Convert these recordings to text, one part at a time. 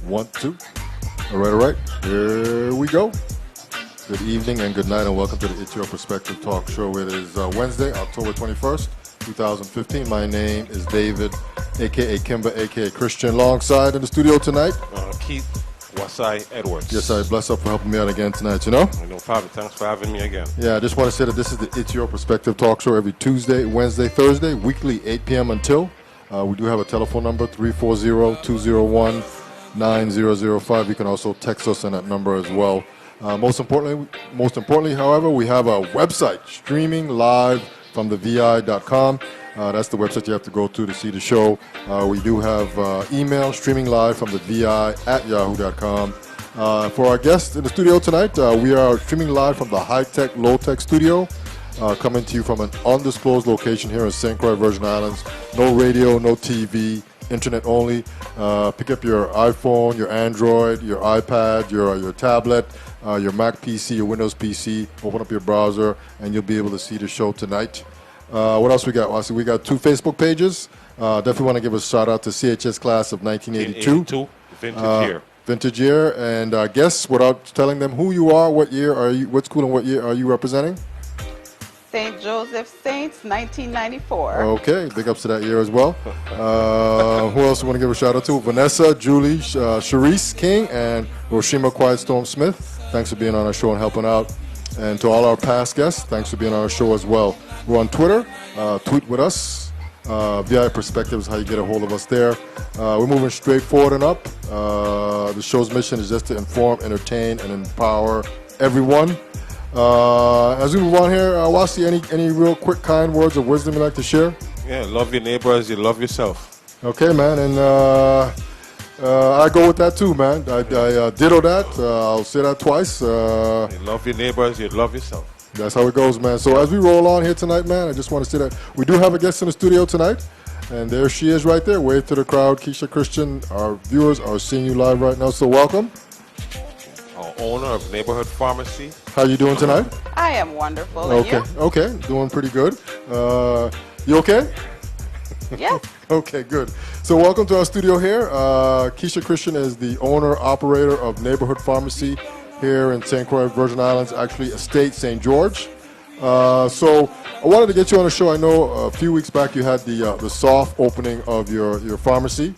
1, 2. All right. Here we go. Good evening and good night, and welcome to the It's Your Perspective Talk Show. It is Wednesday, October 21st, 2015. My name is David, a.k.a. Kimba, a.k.a. Christian. Alongside in the studio tonight, Keith Wasai Edwards. Yes, I bless up for helping me out again tonight, you know? No problem. Thanks for having me again. Yeah, I just want to say that this is the It's Your Perspective Talk Show every Tuesday, Wednesday, Thursday, weekly, 8 p.m. until. We do have a telephone number, 340-201-9005. You can also text us on that number as well. Most importantly, however, we have a website, streaming live from the vi.com. That's the website you have to go to see the show. We do have email, streaming live from the vi@yahoo.com. For our guests in the studio tonight, we are streaming live from the high-tech, low-tech studio, coming to you from an undisclosed location here in St. Croix, Virgin Islands. No radio, no TV, internet only. Pick up your iPhone, your Android, your iPad, your tablet, your Mac PC, your Windows PC. Open up your browser, and you'll be able to see the show tonight. What else we got? Well, we got 2 Facebook pages. Definitely want to give a shout out to CHS class of 1982. Vintage year. Vintage year. And guess, without telling them who you are, what year are you, what school and what year are you representing? St. Joseph Saints, 1994. Okay, big ups to that year as well. Who else we want to give a shout out to? Vanessa, Julie, Sharice King, and Roshima Quiet Storm Smith. Thanks for being on our show and helping out. And to all our past guests, thanks for being on our show as well. We're on Twitter. Tweet with us. VI Perspective is how you get a hold of us there. We're moving straight forward and up. The show's mission is just to inform, entertain, and empower everyone. As we move on here, Wasi, any real quick, kind words of wisdom you'd like to share? Yeah, love your neighbor as you love yourself. Okay, man, and I go with that too, man. I ditto that. I'll say that twice. You love your neighbor as you love yourself. That's how it goes, man. So as we roll on here tonight, man, I just want to say that we do have a guest in the studio tonight, and there she is right there. Wave to the crowd. Kisha Christian, our viewers are seeing you live right now, so welcome. Owner of Neighborhood Pharmacy. How you doing tonight? I am wonderful. Okay, And you? okay, doing pretty good. You okay? Yes. Okay, good. So welcome to our studio here. Kisha Christian is the owner, operator of Neighborhood Pharmacy here in St. Croix, Virgin Islands, actually Estate St. George. So I wanted to get you on the show. I know a few weeks back you had the soft opening of your pharmacy,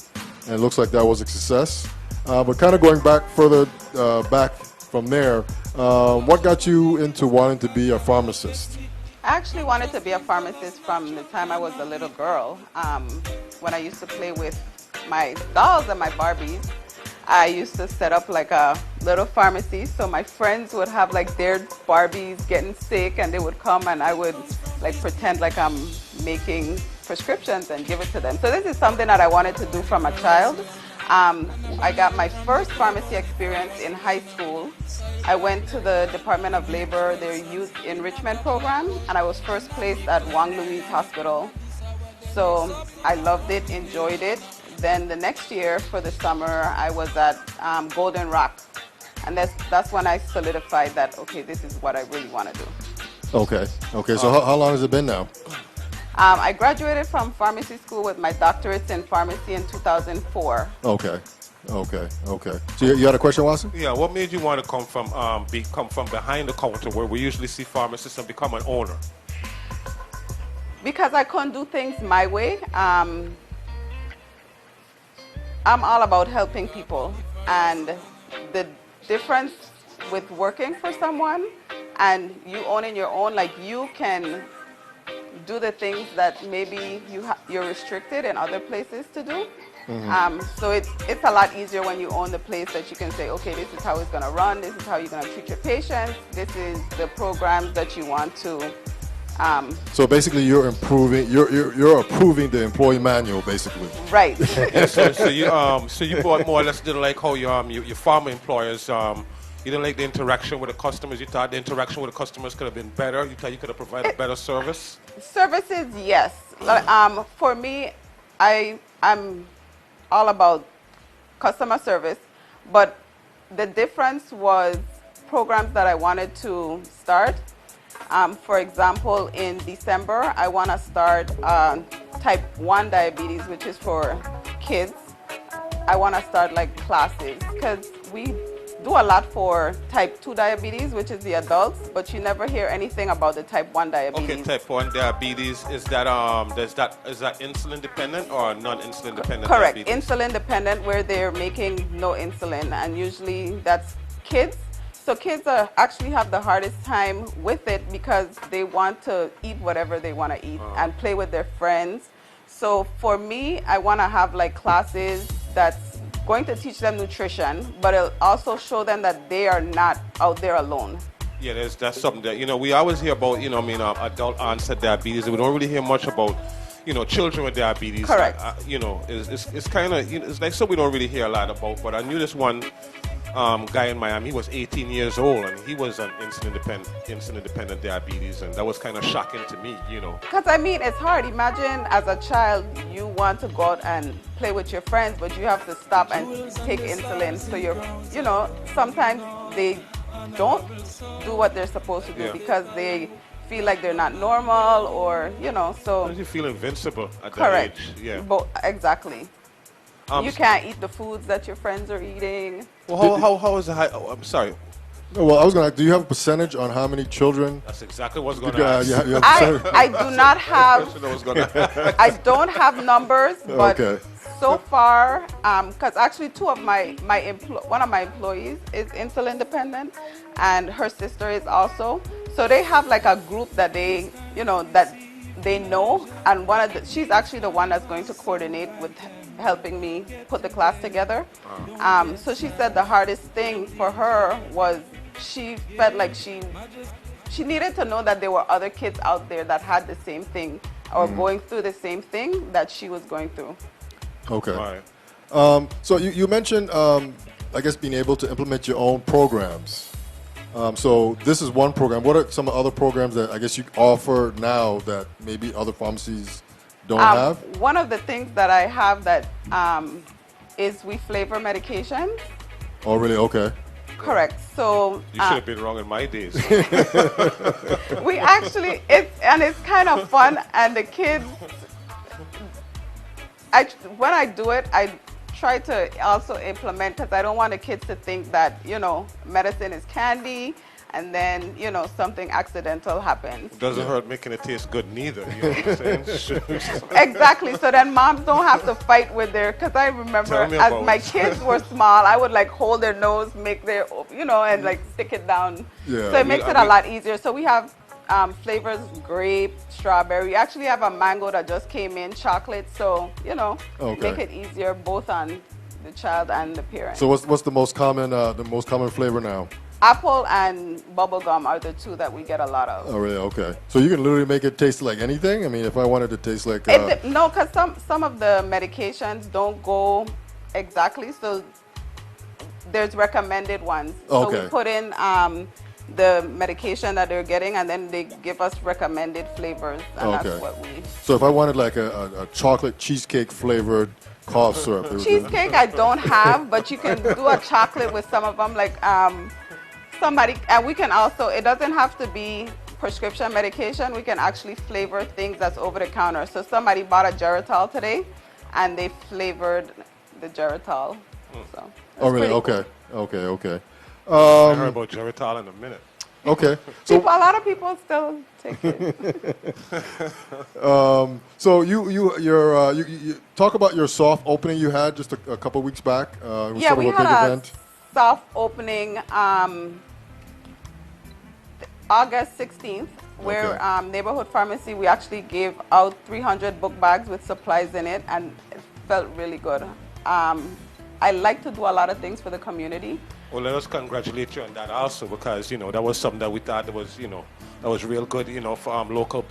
and it looks like that was a success. But kind of going back further back from there, what got you into wanting to be a pharmacist? I actually wanted to be a pharmacist from the time I was a little girl. When I used to play with my dolls and my Barbies, I used to set up like a little pharmacy. So my friends would have like their Barbies getting sick, and they would come and I would like pretend like I'm making prescriptions and give it to them. So this is something that I wanted to do from a child. I got my first pharmacy experience in high school. I went to the Department of Labor, their youth enrichment program, and I was first placed at Wang Louise Hospital. So I loved it, enjoyed it. Then the next year for the summer, I was at Golden Rock. And that's when I solidified that, okay, this is what I really want to do. Okay, so how long has it been now? I graduated from pharmacy school with my doctorates in pharmacy in 2004. Okay. So you had a question, Watson? Yeah, what made you want to come from behind the counter where we usually see pharmacists and become an owner? Because I couldn't do things my way. I'm all about helping people, and the difference with working for someone and you owning your own, like you can do the things that maybe you're restricted in other places to do. Mm-hmm. So it's a lot easier when you own the place, that you can say, okay, this is how it's going to run, this is how you're going to treat your patients, this is the programs that you want to. So basically, you're approving the employee manual, basically. Right. Yeah, so you more or less didn't like how your former employers. You didn't like the interaction with the customers. You thought the interaction with the customers could have been better. You thought you could have provided better service. Services, yes. For me, I'm all about customer service, but the difference was programs that I wanted to start. For example, in December, I want to start type 1 diabetes, which is for kids. I want to start like classes because we do a lot for type 2 diabetes, which is the adults, but you never hear anything about the type 1 diabetes. Okay, type 1 diabetes, is that insulin dependent or non-insulin dependent Correct. diabetes? Insulin dependent, where they're making no insulin, and usually that's kids. So kids actually have the hardest time with it because they want to eat whatever they want to eat and play with their friends. So for me, I want to have like classes that's going to teach them nutrition, but it'll also show them that they are not out there alone. Yeah, that's something that, we always hear about, adult onset diabetes. We don't really hear much about, children with diabetes. Correct. It's kind of, it's like something we don't really hear a lot about. But I knew this one guy in Miami. He was 18 years old, and he was on insulin-dependent diabetes, and that was kind of shocking to me, Because, I mean, it's hard. Imagine as a child, you want to go out and play with your friends, but you have to stop and take insulin. So sometimes they don't do what they're supposed to do because they feel like they're not normal, or so you feel invincible at correct. that age. Yeah. But exactly. You can't eat the foods that your friends are eating. Well, how is the high? Oh, I'm sorry. No, well, I was going to. Do you have a percentage on how many children? That's exactly what I was going to ask. You have a percentage? I do not have. I don't have numbers, but Okay. so far, because actually one of my employees is insulin dependent, and her sister is also. So they have like a group that they know, and she's actually the one that's going to coordinate with helping me put the class together. So she said the hardest thing for her was she felt like she needed to know that there were other kids out there that had the same thing or going through the same thing that she was going through. Okay. All right. So you mentioned, I guess, being able to implement your own programs. So this is one program. What are some other programs that I guess you offer now that maybe other pharmacies don't have? One of the things that I have that is we flavor medications. Oh, really? Okay. Correct. So You should have been wrong in my days. we actually, it's kind of fun, and the kids, when I do it, I try to also implement, because I don't want the kids to think that, medicine is candy and then, something accidental happens. Doesn't hurt making it taste good neither. You know what I'm saying? Exactly. So then moms don't have to fight with because I remember as my kids were small, I would like hold their nose, make their, and like stick it down. Yeah. So it makes it a lot easier. So we have flavors, grape, strawberry. We actually have a mango that just came in, chocolate. So, make it easier both on the child and the parent. So what's the most common flavor now? Apple and bubblegum are the two that we get a lot of. Oh, really? Okay. So you can literally make it taste like anything? I mean, if I wanted to taste like... No, because some of the medications don't go exactly. So there's recommended ones. Okay. So we put in the medication that they're getting, and then they give us recommended flavors. And that's what we... So if I wanted like a chocolate cheesecake flavored cough syrup... Cheesecake I don't have, but you can do a chocolate with some of them, like... and we can also, it doesn't have to be prescription medication. We can actually flavor things that's over the counter. So somebody bought a Geritol today, and they flavored the Geritol. So Oh, really? pretty Okay. cool. Okay. I heard about Geritol in a minute. Okay. So A lot of people still take it. so you talk about your soft opening you had just a couple weeks back. It was Yeah, sort we of a big had a event. soft opening August 16th, where Neighborhood Pharmacy, we actually gave out 300 book bags with supplies in it, and it felt really good. I like to do a lot of things for the community. Well, let us congratulate you on that also, because that was something that we thought that was that was real good for local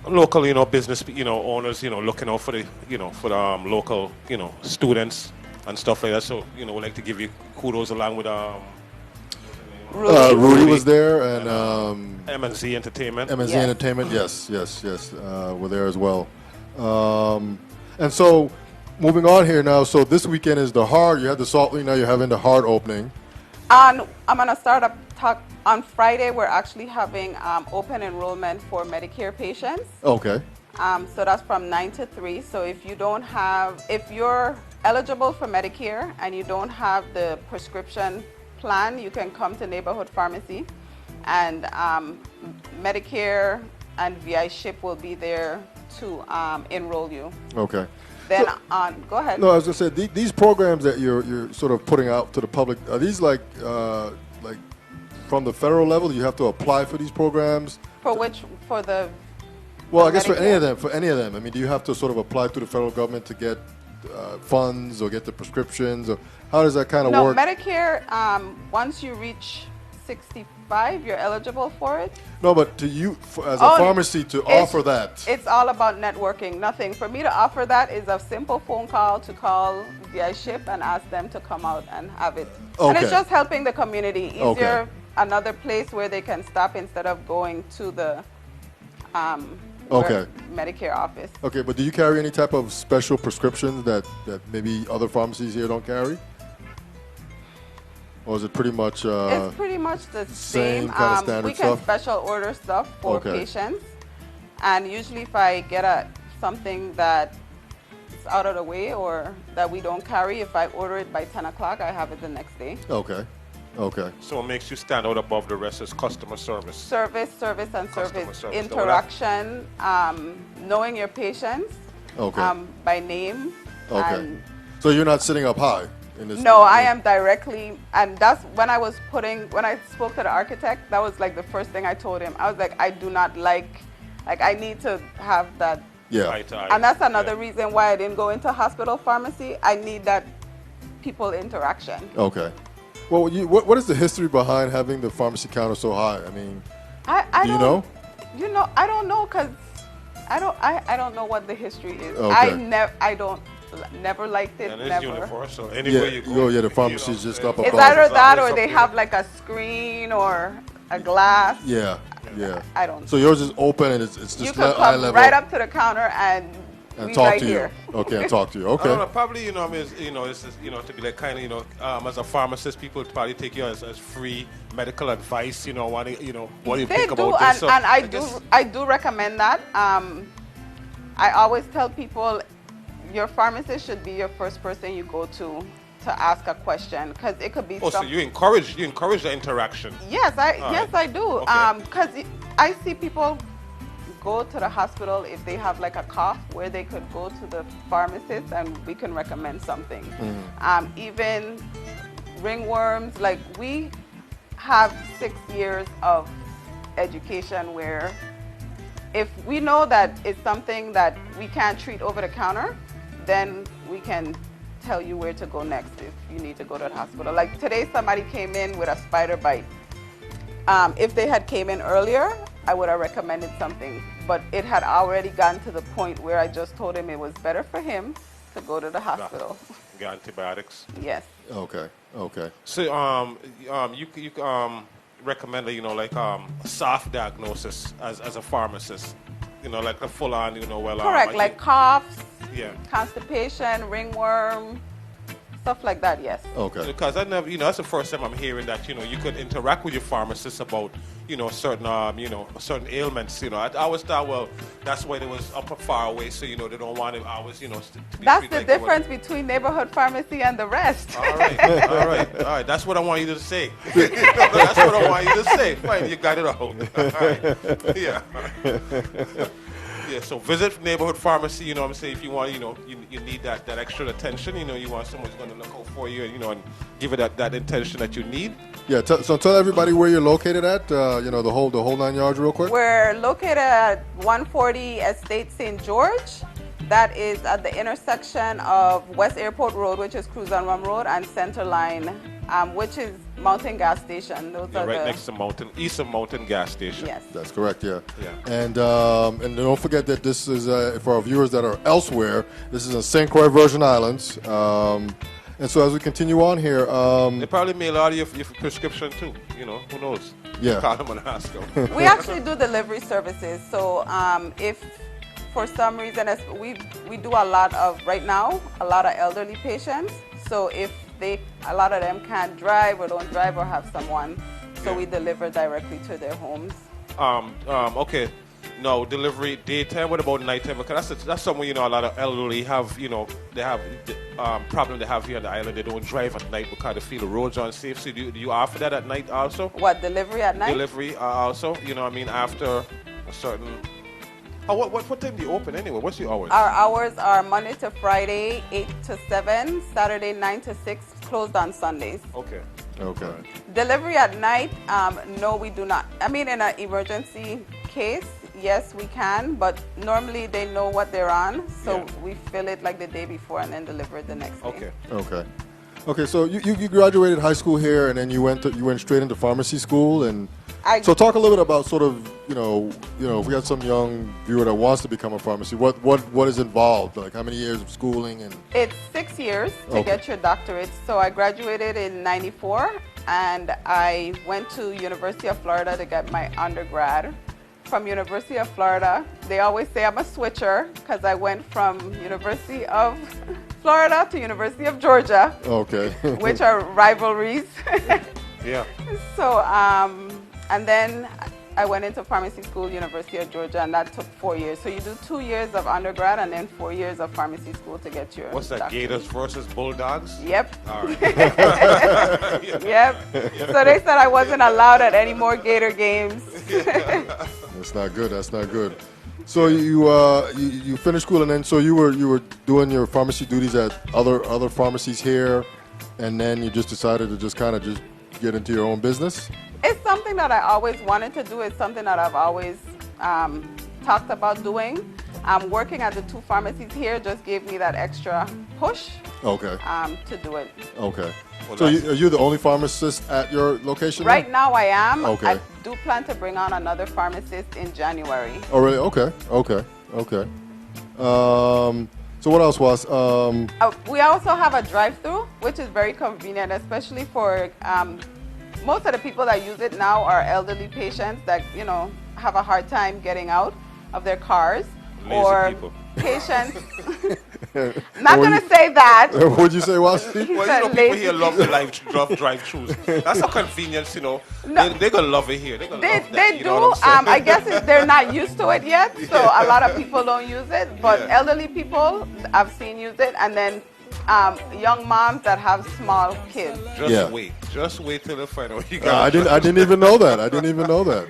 local business owners looking out for the for the local students and stuff like that. So we'd like to give you kudos along with Rudy was there, and M&Z Entertainment. M&Z Yes. Entertainment, yes, were there as well. And so, moving on here now. So this weekend is the hard. You had the salt. Now you're having the hard opening. And I'm gonna start up talk on Friday. We're actually having open enrollment for Medicare patients. Okay. So that's from 9 to 3. So if you're eligible for Medicare and you don't have the prescription plan, you can come to neighborhood pharmacy, and Medicare and VI Ship will be there to enroll you. Okay. Then So- go ahead. No, I was gonna say these programs that you're sort of putting out to the public, are these like from the federal level? You have to apply for these programs. For the Well, I guess for Medicare? any of them. For any of them, I mean, do you have to sort of apply to the federal government to get funds or get the prescriptions, or how does that kind of No, work? Medicare, once you reach 65, you're eligible for it. No, but to you as a Oh, pharmacy to it's- offer that. It's all about networking, nothing. For me to offer that is a simple phone call to call VI Ship and ask them to come out and have it. And it's Okay. just helping the community easier, Okay. another place where they can stop instead of going to the Okay. Medicare office. Okay, but do you carry any type of special prescriptions that maybe other pharmacies here don't carry? Or is it pretty much? It's pretty much the same same. kind of standard we can stuff? special order stuff for Okay. patients, and usually if I get something that is out of the way or that we don't carry, if I order it by 10 o'clock, I have it the next day. Okay. Okay. So what makes you stand out above the rest is customer service. Service, Customer service, service. interaction, knowing your patients Okay. by name. Okay. And So you're not sitting up high in this. no, I am directly, and that's when I spoke to the architect, that was like the first thing I told him. I was like, I do not like I need to have that. Yeah. Eye to eye. And that's another Yeah. reason why I didn't go into hospital pharmacy. I need that people interaction. Okay. Well, what is the history behind having the pharmacy counter so high? I mean, I do you don't, know? You know, I don't know because I don't know what the history is. Okay. Never liked it. And it's Never. universal. Yeah. Anywhere you go. Yeah. The pharmacy is just up It's above. either that or It's they up have there. like a screen or a glass. Yeah. Yeah. I don't. So yours is open and it's just You could eye come level. right up to the counter and we talk right to here. you. Okay, and talk to you. I don't know, Okay. probably, I mean, it's just, to be like kind of, as a pharmacist, people probably take you as free medical advice, what do you They think do, about and, this? So and guess- I do recommend that. I always tell people your pharmacist should be your first person you go to ask a question, because it could be Oh, so you encourage the interaction. Yes, I do. Okay. Because I see people go to the hospital if they have like a cough, where they could go to the pharmacist and we can recommend something. Even ringworms, like we have 6 years of education where if we know that it's something that we can't treat over the counter, then we can tell you where to go next if you need to go to the hospital. Like today, somebody came in with a spider bite. If they had came in earlier, I would have recommended something, but it had already gotten to the point where I just told him it was better for him to go to the hospital. Get antibiotics. Yes. Okay. Okay. So you recommend a soft diagnosis as a pharmacist, like a full on, Correct, like coughs, yeah. constipation, ringworm, stuff like that, yes. Okay. Because I never, that's the first time I'm hearing that, you could interact with your pharmacist about, certain ailments. I always thought, well, that's why it was up far away, so, they don't want it always, to be That's treated the like they were- difference between neighborhood pharmacy and the rest. All right. That's what I want you to say. That's what I want you to say. Fine, you got it out. All right. Yeah. Yeah, so visit neighborhood pharmacy, I'm saying, if you want, you need that extra attention, you want someone who's going to look out for you, and give it that attention that you need. Yeah. So tell everybody where you're located at. The whole 9 yards, real quick. We're located at 140 Estate St. George. That is at the intersection of West Airport Road, which is Cruise and Rum Road, and Center Line, which is Mountain Gas Station. Those Yeah, are right next to east of Mountain Gas Station. Yes. That's correct. Yeah. Yeah. And don't forget that this is for our viewers that are elsewhere. This is in St. Croix, Virgin Islands. And so as we continue on here, They probably mail out your prescription too. Who knows? Yeah. Call them and ask them. We actually do delivery services. So if for some reason, we do a lot of elderly patients. So if a lot of them can't drive or don't drive or have someone So we deliver directly to their homes. Okay. No, delivery daytime. What about nighttime? Because that's something, you know, a lot of elderly have, you know, they have problem they have here on the island. They don't drive at night because they feel the roads are unsafe. So do you offer that at night also? What, delivery at night? Delivery also, you know what I mean, after a certain... Oh, what time do you open anyway? What's your hours? Our hours are Monday to Friday, 8 to 7, Saturday 9 to 6, closed on Sundays. Okay. Okay. Delivery at night, no, we do not. I mean, in an emergency case, yes, we can, but normally they know what they're on, so we fill it like the day before and then deliver it the next day. Okay. Okay. Okay. So you graduated high school here, and then you went straight into pharmacy school, and so talk a little bit about sort of you know if we have some young viewer that wants to become a pharmacy, what is involved? Like how many years of schooling and? It's 6 years to get your doctorate. So I graduated in '94, and I went to University of Florida to get my undergrad. From University of Florida, they always say I'm a switcher because I went from University of Florida to University of Georgia. Okay. Which are rivalries. Yeah. So, and then I went into pharmacy school, University of Georgia, and that took 4 years. So you do 2 years of undergrad and then 4 years of pharmacy school to get your What's that, doctorate. Gators versus Bulldogs? Yep. All right. Yep. So they said I wasn't allowed at any more Gator games. That's not good. That's not good. So you finished school, and then so you were doing your pharmacy duties at other pharmacies here, and then you just decided to just get into your own business. It's something that I always wanted to do. It's something that I've always talked about doing. Working at the 2 pharmacies here just gave me that extra push. Okay. To do it. Okay. Well, So are you the only pharmacist at your location? Right now I am. Okay. I do plan to bring on another pharmacist in January. Oh, really? Okay. Okay. Okay. So what else was? We also have a drive-through, which is very convenient, especially for most of the people that use it now are elderly patients that have a hard time getting out of their cars. Lazy or people. Patients. Not going to say that. What'd you say, Wasi? Well, you know, people here love the drive-thrus. That's a convenience, you know. No. They're going to love it here. They're gonna love that, They you do. know what I'm saying? I guess they're not used to it yet, so a lot of people don't use it. But elderly people, I've seen use it, and then young moms that have small kids. Just wait till they find out you I didn't even know that. I didn't even know that.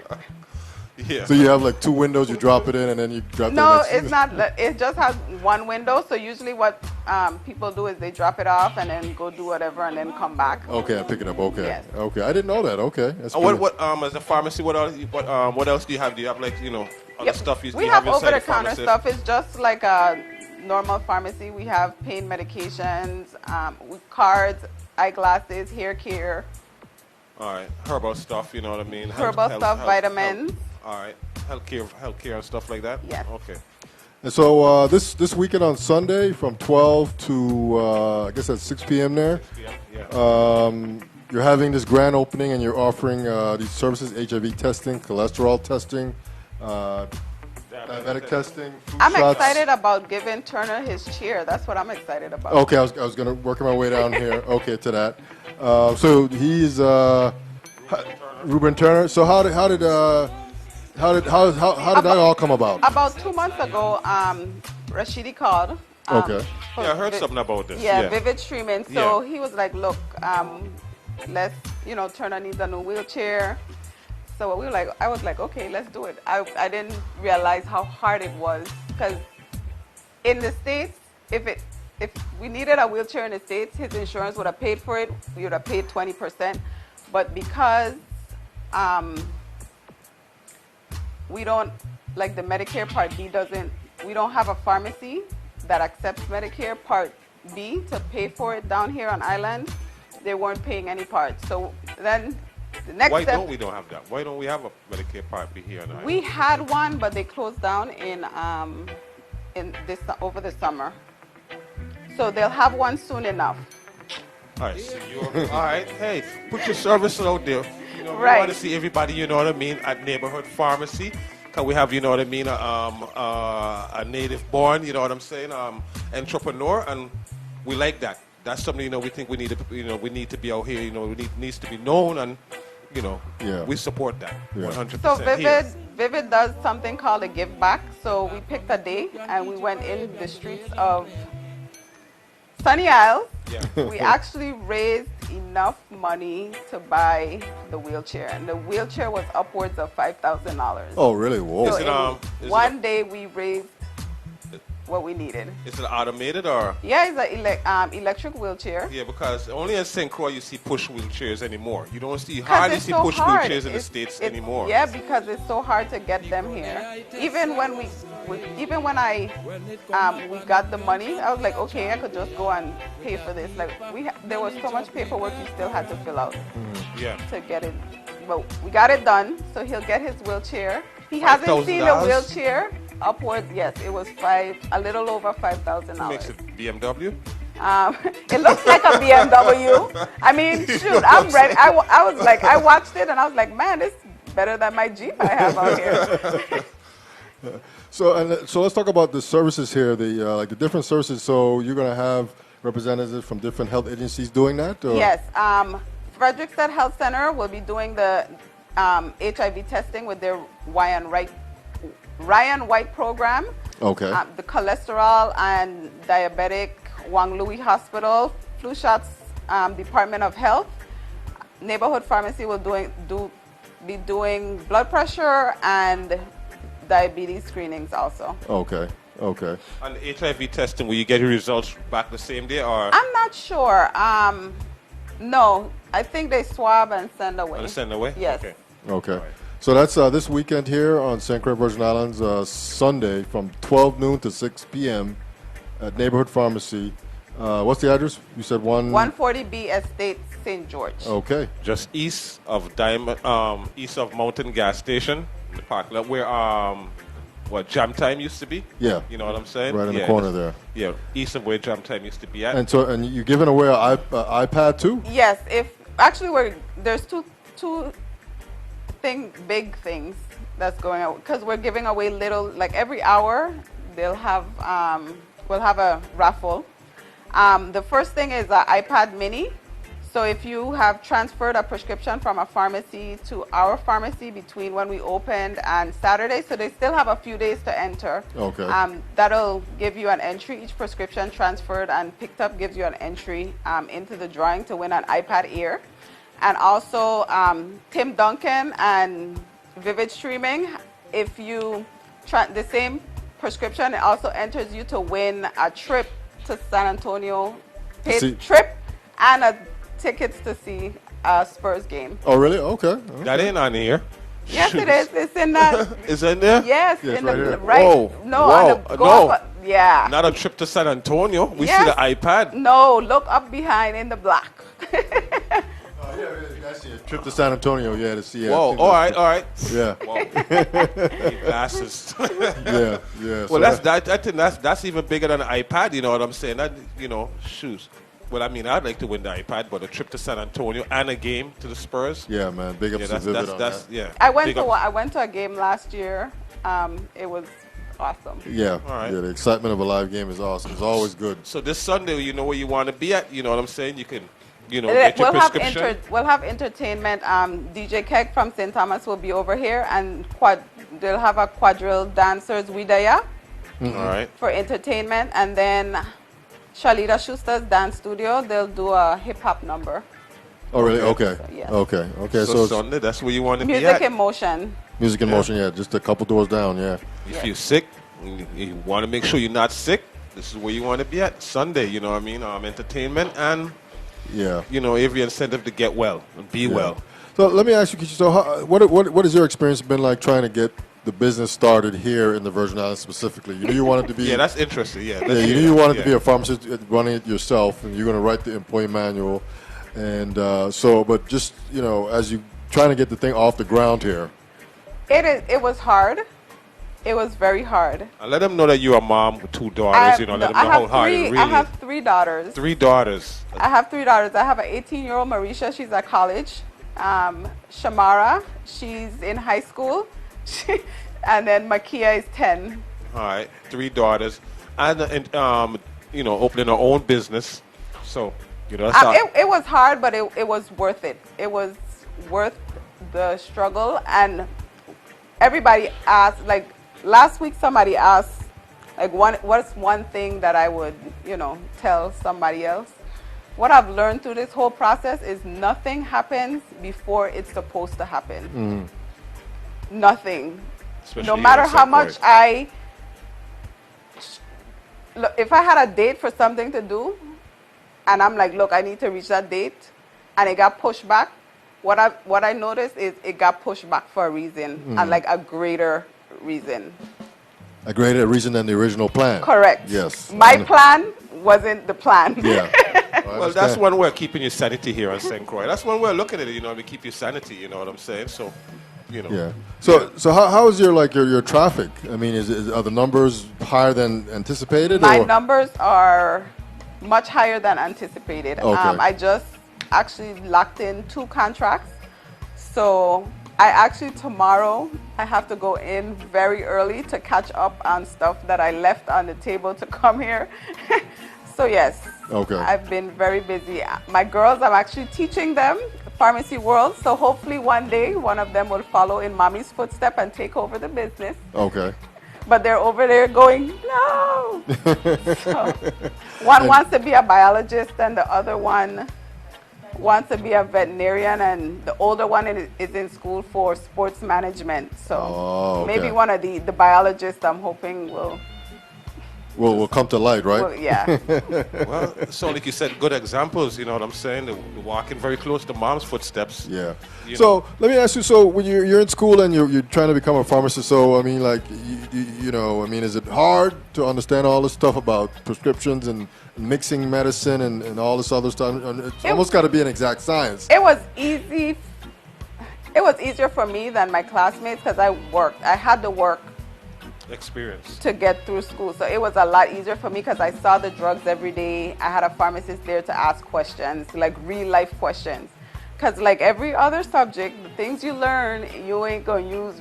Yeah. So you have like 2 windows, you drop it in, and then you drop it in. No, it's not. It just has 1 window. So usually what people do is they drop it off and then go do whatever and then come back. Okay, I pick it up. Okay. Yes. Okay, I didn't know that. Okay. That's What as a pharmacy, what else do you have? Do you have like other stuff you We have have inside the over-the-counter pharmacy? stuff. It's just like a normal pharmacy. We have pain medications, cards, eyeglasses, hair care. All right, herbal stuff. You know what I mean? Herbal stuff, vitamins. All right, healthcare and stuff like that. Yes. Okay. And so this weekend on Sunday from 12 to I guess that's 6 p.m. there. Yeah. You're having this grand opening, and you're offering these services: HIV testing, cholesterol testing, diabetic testing. Food I'm shots. excited about giving Turner his chair. That's what I'm excited about. Okay, I was going to work my way down here. Okay, to that. So he's Ruben Turner. So how did that all come about? About 2 months ago, Rashidi called. Okay. Yeah, I heard something about this. Yeah, vivid streaming. So Yeah. he was like, look, let's, Turner needs a new wheelchair. So I was like, okay, let's do it. I didn't realize how hard it was, because in the States, if we needed a wheelchair in the States, his insurance would have paid for it. We would have paid 20%. But because we don't, like the Medicare Part B we don't have a pharmacy that accepts Medicare Part B to pay for it down here on island, they weren't paying any parts. So then the next Why step, don't we don't have that? Why don't we have a Medicare Part B here on the island? we had one, but they closed down over the summer. So they'll have one soon enough. All right, so all right. Hey, put your services out there. We Right. want to see everybody, you know what I mean, at neighborhood pharmacy. Cause we have, you know what I mean, a native born, you know what I'm saying, entrepreneur, and we like that. That's something we think we need to, we need to be out here. We needs to be known, and Yeah. we support that Yeah. 100%. So here. Vivid does something called a give back. So we picked a day and we went in the streets of Sunny Isles. Yeah. We actually raised enough money to buy the wheelchair, and the wheelchair was upwards of $5,000. Oh, really? Whoa. So Is it, in is one day we raised what we needed. Is it automated or? Yeah, it's an electric wheelchair. Yeah, because only in St. Croix you see push wheelchairs anymore. You don't see 'Cause hardly it's see so push hard. wheelchairs in the It's- States it's- anymore. Yeah, because it's so hard to get them here. Even when we got the money, I was like, okay, I could just go and pay for this. Like there was so much paperwork you still had to fill out Yeah. to get it. But we got it done, so he'll get his wheelchair. He hasn't seen the $5,000? wheelchair. Upwards, yes, it was a little over $5,000. Who makes it? BMW? It looks like a BMW. I mean, shoot, I'm ready. I was like, I watched it and I was like, man, it's better than my Jeep I have out here. So let's talk about the services here, the different services. So you're going to have representatives from different health agencies doing that? Or? Yes. Frederickstead Health Center will be doing the HIV testing with their Ryan White program. Okay. The cholesterol and diabetic Wang Louis Hospital, flu shots, Department of Health. Neighborhood pharmacy will be doing blood pressure and diabetes screenings also. Okay. Okay. And the HIV testing, will you get your results back the same day or? I'm not sure. No, I think they swab and send away. And send away? Yes. Okay. Okay. All right. So that's this weekend here on St. Croix Virgin Islands, Sunday from 12 noon to 6 p.m. at Neighborhood Pharmacy. What's the address? You said 140B Estate, St. George. Okay. Just east of east of Mountain Gas Station, the parking lot where what Jam Time used to be. Yeah. You know what I'm saying? Right in the Yeah, corner just- there. Yeah, east of where Jam Time used to be at. And you're giving away an iPad too? Yes, there's two big things that's going on because we're giving away like every hour we'll have a raffle. The first thing is an iPad mini. So if you have transferred a prescription from a pharmacy to our pharmacy between when we opened and Saturday, so they still have a few days to enter. Okay. That'll give you an entry. Each prescription transferred and picked up gives you an entry into the drawing to win an iPad Air. And also Tim Duncan and Vivid Streaming, if you the same prescription, it also enters you to win a trip to San Antonio, paid trip and tickets to see a Spurs game. Oh, really? Okay. That ain't on here. Yes, it is. It's in that. Is it in there? Yes, Yes, in right the here. right. Whoa. No, Whoa. on the golf. Yeah. Not a trip to San Antonio. We see Yes. the iPad. No, look up behind in the black. I see it. Trip to San Antonio, yeah, to see it. Whoa. All right. Yeah. Whoa. Glasses. Yeah, yeah. Well, I think that's even bigger than an iPad. You know what I'm saying? That shoes. Well, I mean, I'd like to win the iPad, but a trip to San Antonio and a game to the Spurs. Yeah, man. Big ups Yeah, to Vivid on that. yeah. I went Big to ups. I went to a game last year. It was awesome. Yeah, All right. yeah. The excitement of a live game is awesome. It's always good. So this Sunday, you know where you want to be at. You know what I'm saying? You can, get your We'll have prescription. we'll have entertainment. DJ Keg from St. Thomas will be over here, and they'll have a quadrille dancers Widaya All right. for entertainment, and then Shalita Schuster's dance studio. They'll do a hip hop number. Oh, really? Okay. So, yes. Okay. So, So, it's Sunday, that's where you want to be Music at. in motion. music in motion, yeah. Just a couple doors down, yeah. If you're sick, you want to make sure you're not sick. This is where you want to be at Sunday. You know what I mean? Entertainment and Yeah. every incentive to get well and be well. So let me ask you, Kisha, so what has your experience been like trying to get the business started here in the Virgin Islands specifically? You knew you wanted to be... Yeah, that's interesting. Yeah, Yeah, you knew you wanted to be a pharmacist running it yourself, and you're going to write the employee manual. And but just, as you trying to get the thing off the ground here. It was hard. It was very hard. And let them know that you're a mom with two daughters. Let them know how hard it really I have is. 3 daughters. 3 daughters. I have 3 daughters. I have an 18-year-old Marisha. She's at college. Shamara, she's in high school. And then Makia is 10. All right, 3 daughters. And opening her own business. So, that's how. It was hard, but it was worth it. It was worth the struggle, and everybody asked, like last week somebody asked, like what's one thing that I would, tell somebody else? What I've learned through this whole process is nothing happens before it's supposed to happen. Nothing. Especially No matter how much look, if I had a date for something to do, and I'm like, look, I need to reach that date, and it got pushed back, what I noticed is it got pushed back for a reason, and like a greater reason. A greater reason than the original plan. Correct. Yes. My plan wasn't the plan. Yeah. Well, that's one way of keeping your sanity here on St. Croix. That's one way of looking at it, to keep your sanity, you know what I'm saying? So, Yeah. So how is your traffic? I mean, are the numbers higher than anticipated? My numbers are much higher than anticipated. Okay. I just actually locked in 2 contracts. So tomorrow I have to go in very early to catch up on stuff that I left on the table to come here. So yes, Okay. I've been very busy. My girls, I'm actually teaching them pharmacy world. So hopefully one day one of them will follow in mommy's footstep and take over the business. Okay. But they're over there going, no. So, one wants to be a biologist and the other one wants to be a veterinarian, and the older one is in school for sports management. So maybe one of the biologists I'm hoping will come to light, right? Yeah. well, so like you said, good examples, you know what I'm saying? They're walking very close to mom's footsteps. Yeah. So let me ask you, so when you're in school and you're trying to become a pharmacist, so I mean, like, is it hard to understand all this stuff about prescriptions and mixing medicine and all this other stuff? It's almost got to be an exact science. It was easy. It was easier for me than my classmates because I had to work experience to get through school. So it was a lot easier for me because I saw the drugs every day. I had a pharmacist there to ask questions, like real life questions. Because like every other subject, the things you learn, you ain't going to use.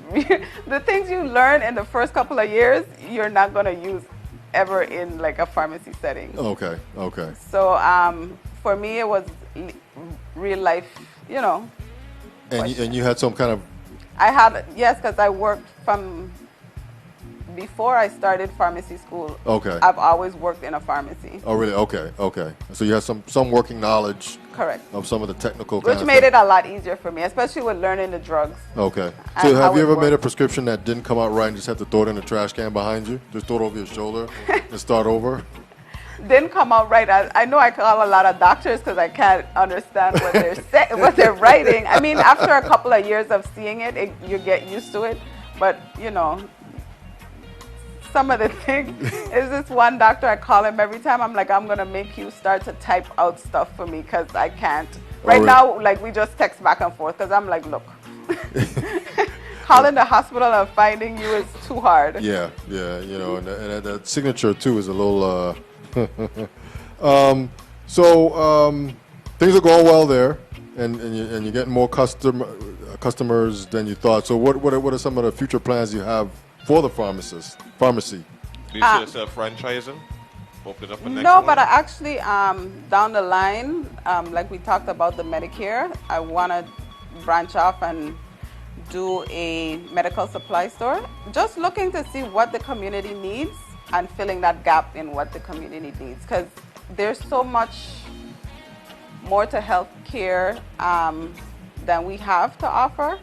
The things you learn in the first couple of years, you're not going to use ever in like a pharmacy setting. Okay. So for me, it was real life, And you had some kind of... Yes, because I worked from... Before I started pharmacy school, I've always worked in a pharmacy. Oh, really? Okay. So you have some working knowledge. Correct. Of some of the technical Which made it a lot easier for me, especially with learning the drugs. Okay. So have you ever made a prescription that didn't come out right and just have to throw it in the trash can behind you? Just throw it over your shoulder and start over? Didn't come out right. I know I call a lot of doctors because I can't understand what they're writing. I mean, after a couple of years of seeing it, you get used to it. But, some of the things is this one doctor, I call him every time. I'm like, I'm going to make you start to type out stuff for me because I can't. Right now, like, we just text back and forth because I'm like, look, calling the hospital and finding you is too hard. Yeah, and that signature, too, is a little... things are going well there, and you're getting more customers than you thought. So what are some of the future plans you have for the pharmacy? Do you see yourself franchising? Open up a next No, one? but I actually, down the line, like we talked about the Medicare, I want to branch off and do a medical supply store. Just looking to see what the community needs and filling that gap in what the community needs. Because there's so much more to health care than we have to offer.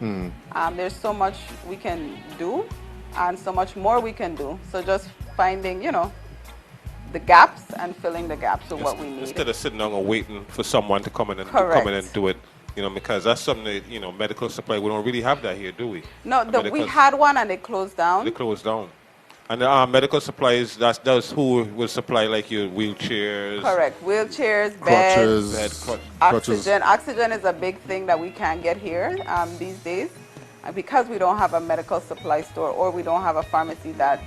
There's so much we can do and so much more we can do. So just finding, the gaps and filling the gaps of what we need. Instead of sitting down and waiting for someone to come in and do it, because that's something that, medical supply, we don't really have that here, do we? No, we had one and it closed down. They closed down. And medical supplies, that's who will supply like your wheelchairs. Correct. Wheelchairs, crutches, beds, oxygen. Oxygen is a big thing that we can't get here these days. And because we don't have a medical supply store or we don't have a pharmacy that,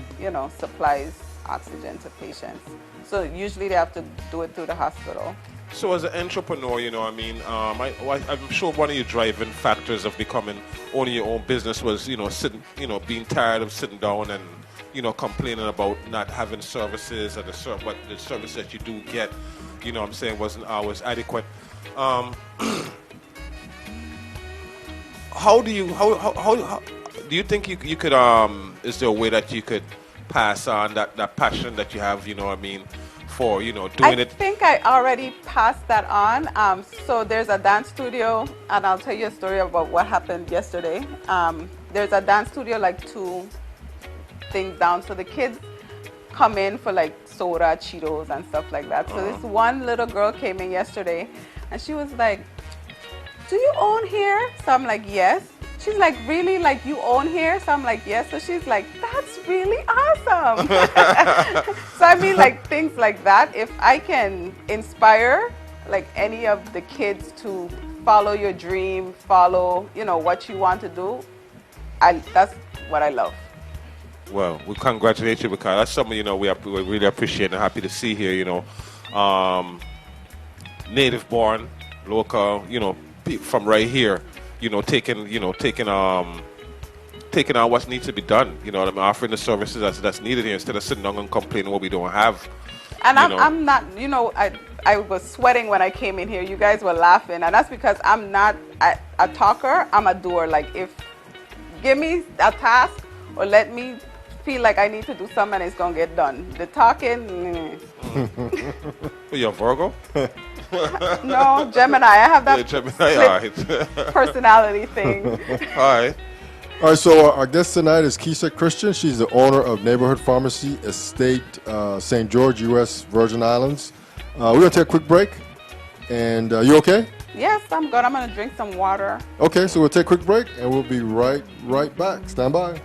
supplies oxygen to patients. So usually they have to do it through the hospital. So as an entrepreneur, I'm sure one of your driving factors of owning your own business was, being tired of sitting down and, complaining about not having services or the service that you do get, wasn't always adequate. how do you how do you think you could is there a way that you could pass on that passion that you have, you know what I mean, for, you know, doing I it? think I already passed that on. So there's a dance studio, and I'll tell you a story about what happened yesterday. There's a dance studio like 2 things down. So the kids come in for like soda, Cheetos, and stuff like that. So this one little girl came in yesterday, and she was like, "Do you own here?" So I'm like, "Yes." She's like, "Really? Like you own here?" So I'm like, "Yes." So she's like, "That's really awesome." So I mean, like things like that. If I can inspire like any of the kids to follow your dream, follow, you know, what you want to do, that's what I love. Well, we congratulate you, because that's something, you know, we really appreciate and happy to see here, you know. Native born, local, you know, from right here, you know, taking on what needs to be done, you know what I mean, offering the services that's needed here, instead of sitting down and complaining what we don't have. And I'm not, you know, I was sweating when I came in here. You guys were laughing, and that's because I'm not a talker, I'm a doer. Like, if give me a task or let me feel like I need to do something, it's gonna get done. The talking, You're Virgo? no, Gemini. I have that Gemini, all right. personality thing. All right. All right, so our guest tonight is Kisha Christian. She's the owner of Neighborhood Pharmacy Estate, St. George, U.S. Virgin Islands. We're going to take a quick break. And you okay? Yes, I'm good. I'm gonna drink some water. Okay, so we'll take a quick break, and we'll be right back. Stand by.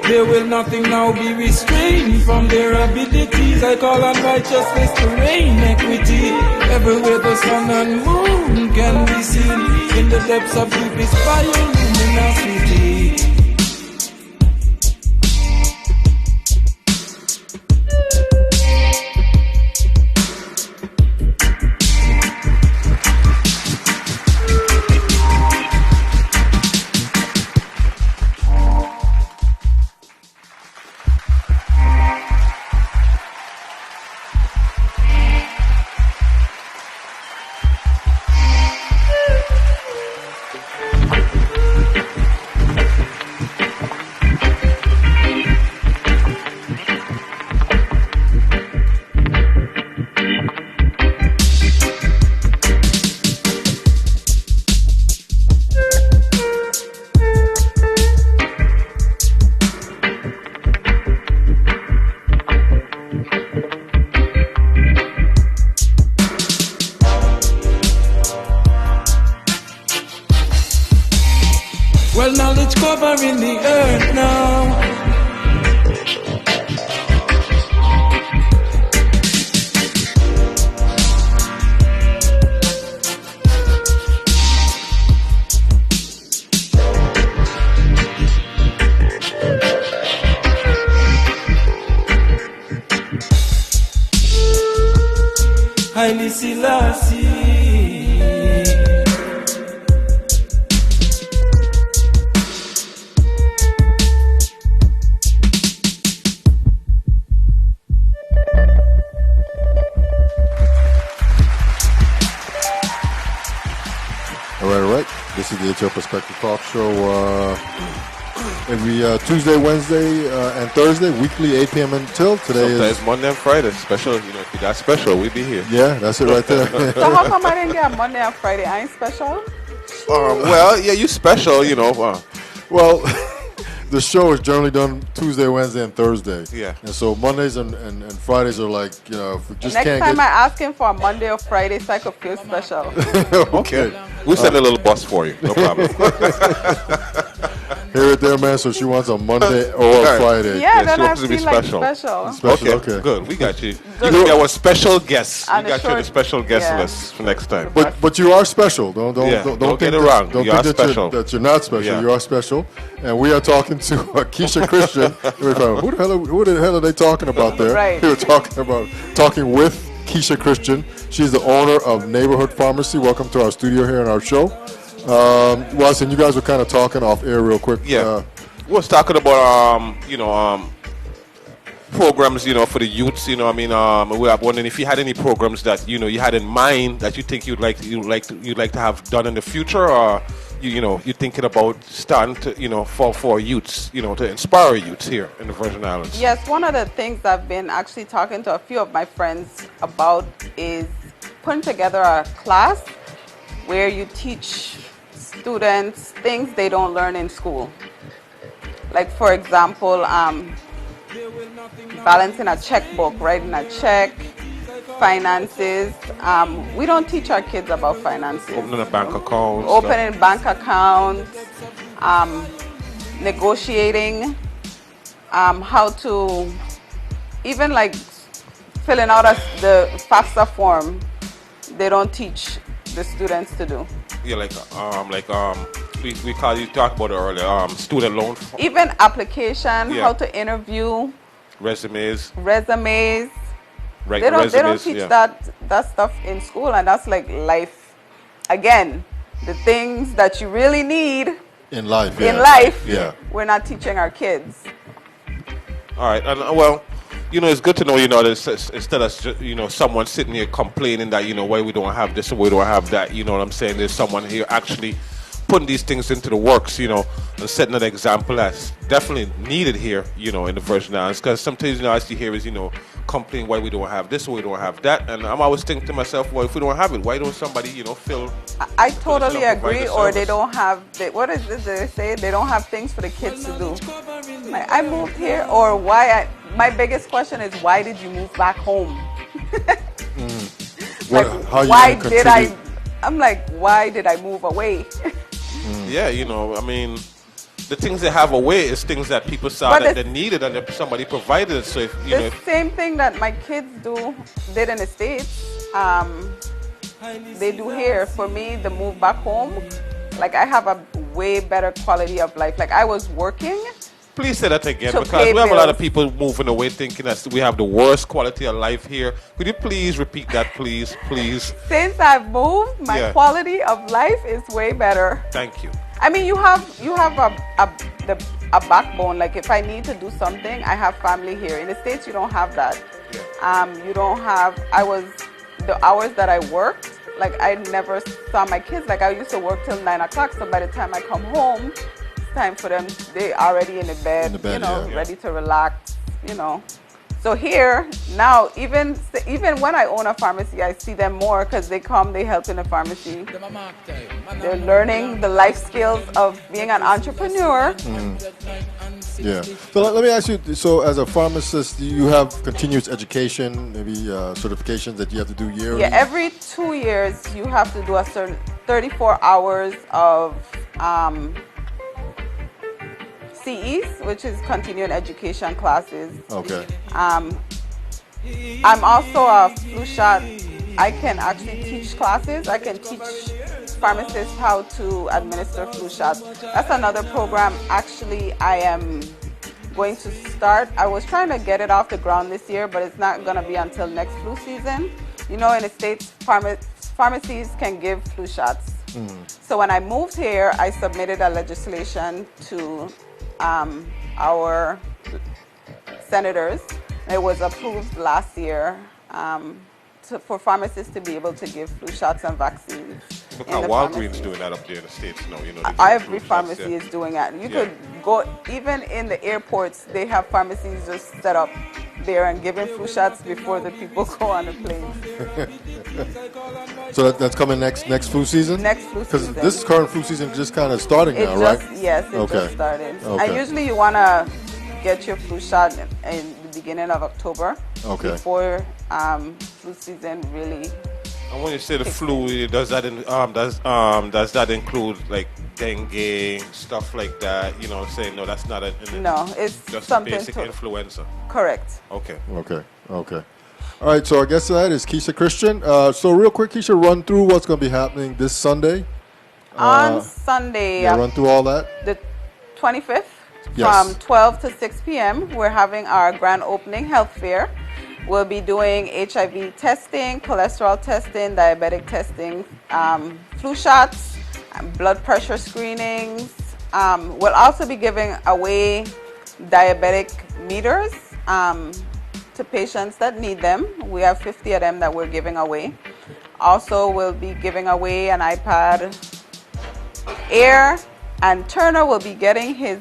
There will nothing now be restrained from their abilities. I call on righteousness to reign equity. Everywhere the sun and moon can be seen, in the depths of deepest bioluminosity. Selassie. All right. This is the HL Perspective Talk Show. Every Tuesday, Wednesday, and Thursday, weekly, 8 p.m. until today. Sometimes Monday and Friday, special. You know, if you got special, we be here. Yeah, that's it right there. So how come I didn't get Monday and Friday? I ain't special? Well, yeah, you special. You know. Well, the show is generally done Tuesday, Wednesday, and Thursday. Yeah. And so Mondays and Fridays are like, you know, if we just Next can't time get... I ask him for a Monday or Friday so I could feel special. Okay. We'll send a little bus for you. No problem. Hear it there, man. So she wants a Monday or a Friday. Yeah, she then I wants to be feel like special. special. Special, okay. Good. We got you. You can get our special guests. We And a got you on the short- special guest yeah. list for next time. But you are special. Don't Yeah, don't don't think get it that- wrong. Don't You think are that special. You're not special. Yeah. You are special. And we are talking to Kisha Christian. Who the hell are they talking about there? Right. We were talking with Kisha Christian. She's the owner of Neighborhood Pharmacy. Welcome to our studio here on our show. Watson, you guys were kind of talking off air real quick. Yeah. We was talking about programs, you know, for the youths. You know, I mean, we were wondering if you had any programs that you had in mind that you think you'd like to have done in the future, or you're thinking about starting to, for youths, to inspire youths here in the Virgin Islands. Yes, one of the things I've been actually talking to a few of my friends about is putting together a class where you teach students things they don't learn in school. Like, for example, balancing a checkbook, writing a check, finances. We don't teach our kids about finances. Opening a bank account. Opening bank accounts, negotiating, how to, even like filling out the FAFSA form, they don't teach the students to do. Yeah, we talked about it earlier. Student loan. Even application, Yeah. how to interview, Resumes. resumes. Right, They don't resumes, teach yeah. that stuff in school, and that's like life. Again, the things that you really need In life. yeah. We're not teaching our kids. All right, and it's good to know, that instead of someone sitting here complaining that why we don't have this or we don't have that. You know what I'm saying? There's someone here actually putting these things into the works, and setting an example that's definitely needed here, in the Virgin Islands. Because sometimes, I see here is, complain why we don't have this or we don't have that. And I'm always thinking to myself, well, if we don't have it, why don't somebody, fill... I totally agree, or they service? don't have, what is this they say? They don't have things for the kids to do. Like, I moved here, or my biggest question is, why did you move back home? How you why gonna did contribute? I'm like, why did I move away? Yeah, I mean, the things they have away is things that people saw But that it's- they needed and that somebody provided it. So if The same thing that my kids did in the States, they do here. For me, the move back home, like, I have a way better quality of life. Like, I was working. please say that again, To because pay we have a lot bills. of people moving away thinking that we have the worst quality of life here. Could you please repeat that, please? Since I've moved, my Yeah. quality of life is way better. Thank you. I mean, you have a backbone. Like, if I need to do something, I have family here. In the States, you don't have that. You don't have. The hours that I worked, like, I never saw my kids. Like, I used to work till 9 o'clock. So by the time I come home, it's time for them. They already in the bed, yeah. ready to relax. So here now, even when I own a pharmacy, I see them more because they come, they help in the pharmacy. They're learning the life skills of being an entrepreneur. Yeah. So let me ask you, so as a pharmacist, do you have continuous education, maybe certifications that you have to do yearly? Yeah, every 2 years you have to do a certain 34 hours of CEs, which is continuing education classes. Okay. I'm also a flu shot. I can actually teach classes. I can teach pharmacists how to administer flu shots. That's another program actually I am going to start. I was trying to get it off the ground this year, but it's not going to be until next flu season. you know, in the States, pharmacies can give flu shots. So when I moved here, I submitted a legislation to our senators. It was approved last year for pharmacists to be able to give flu shots and vaccines. Because Walgreens doing that up there in the States now, you know. Every pharmacy is doing that. You could go, even in the airports, they have pharmacies just set up there and giving flu shots before the people go on the plane. So that's coming next flu season? Next flu season. Because this current flu season is just kind of starting now, right? Yes, it just started. And usually you want to get your flu shot in the beginning of October before flu season really. And when you say the flu, does that include like dengue, stuff like that? You know what I'm saying? No, that's not no, it's just something a basic influenza. Correct. Okay. All right, so our guest tonight is Kisha Christian. So real quick, Kisha, run through what's going to be happening this Sunday. On Sunday. Run through all that. The 25th Yes. from 12 to 6 p.m. We're having our grand opening health fair. We'll be doing HIV testing, cholesterol testing, diabetic testing, flu shots, blood pressure screenings. We'll also be giving away diabetic meters to patients that need them. We have 50 of them that we're giving away. Also, we'll be giving away an iPad Air, and Turner will be getting his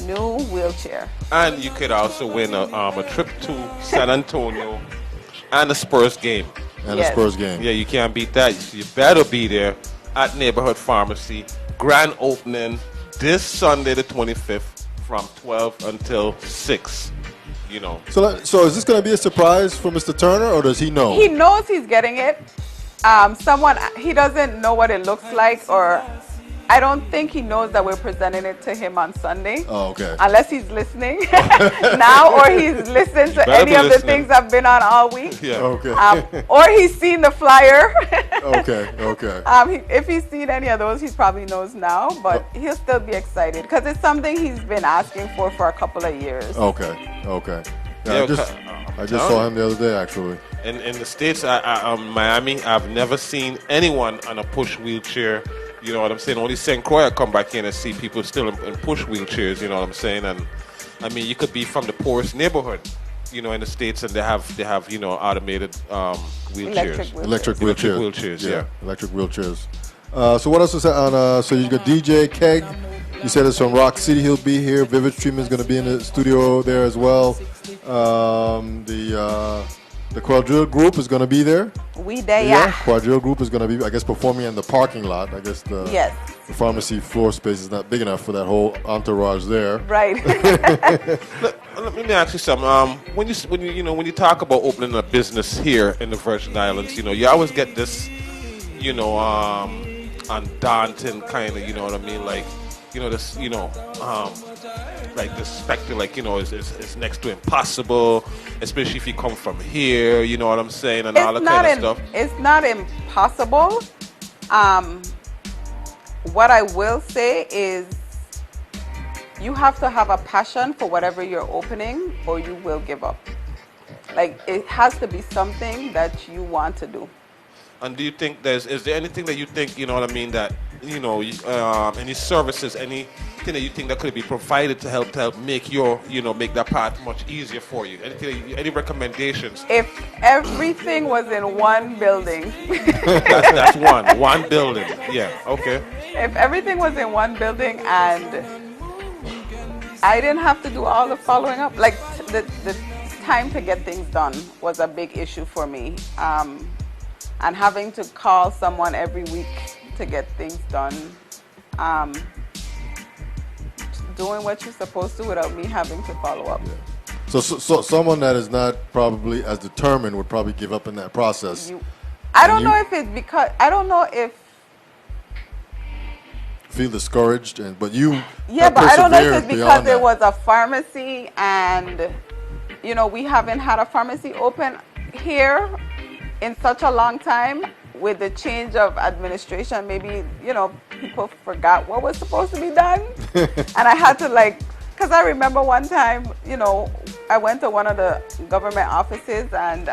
new wheelchair. And you could also win a trip to San Antonio and a Spurs game. A Spurs game. Yeah, you can't beat that. You better be there at Neighborhood Pharmacy. Grand opening this Sunday, the 25th, from 12 until 6. You know. So is this going to be a surprise for Mr. Turner, or does he know? He knows he's getting it. He doesn't know what it looks like, or I don't think he knows that we're presenting it to him on Sunday. Oh, okay. Unless he's listening now, or he's listened to any of the things I've been on all week. Yeah. Okay. Or he's seen the flyer. Okay. If he's seen any of those, he probably knows now, but he'll still be excited because it's something he's been asking for a couple of years. Okay. Yeah, I just saw him the other day, actually. In the States, Miami, I've never seen anyone on a push wheelchair. You know what I'm saying? Only St. Croix I come back in and see people still in push wheelchairs. You know what I'm saying? And I mean, you could be from the poorest neighborhood, you know, in the States, and they have you know, automated wheelchairs. Electric wheelchairs. Yeah. Electric wheelchairs. So what else is that on? So you got DJ Keg. You said it's from Rock City. He'll be here. Vivid Treatment is going to be in the studio there as well. The Quadrille Group is going to be there. Quadrille Group is going to be, I guess, performing in the parking lot. I guess the pharmacy floor space is not big enough for that whole entourage there. Right. Let me ask you something. When you talk about opening a business here in the Virgin Islands, you know, you always get this, you know, undaunting kind of, you know what I mean, like, you know, this, you know, like the specter, like, you know, is next to impossible, especially if you come from here, you know what I'm saying, and all that kind of stuff. It's not impossible. What I will say is you have to have a passion for whatever you're opening, or you will give up. Like, it has to be something that you want to do. And do you think is there anything that you think, you know what I mean, that, you know, any services, anything that you think that could be provided to help make make that path much easier for you? Any recommendations? If everything was in one building. that's one building. Yeah, okay. If everything was in one building and I didn't have to do all the following up, like the time to get things done was a big issue for me. And having to call someone every week to get things done, doing what you're supposed to without me having to follow up. Yeah. So someone that is not probably as determined would probably give up in that process. I don't know if it's because, I don't know if feel discouraged, but you but I don't know if it's because it was a pharmacy and, you know, we haven't had a pharmacy open here in such a long time. With the change of administration, maybe, you know, people forgot what was supposed to be done. And I had to, like, because I remember one time, you know, I went to one of the government offices and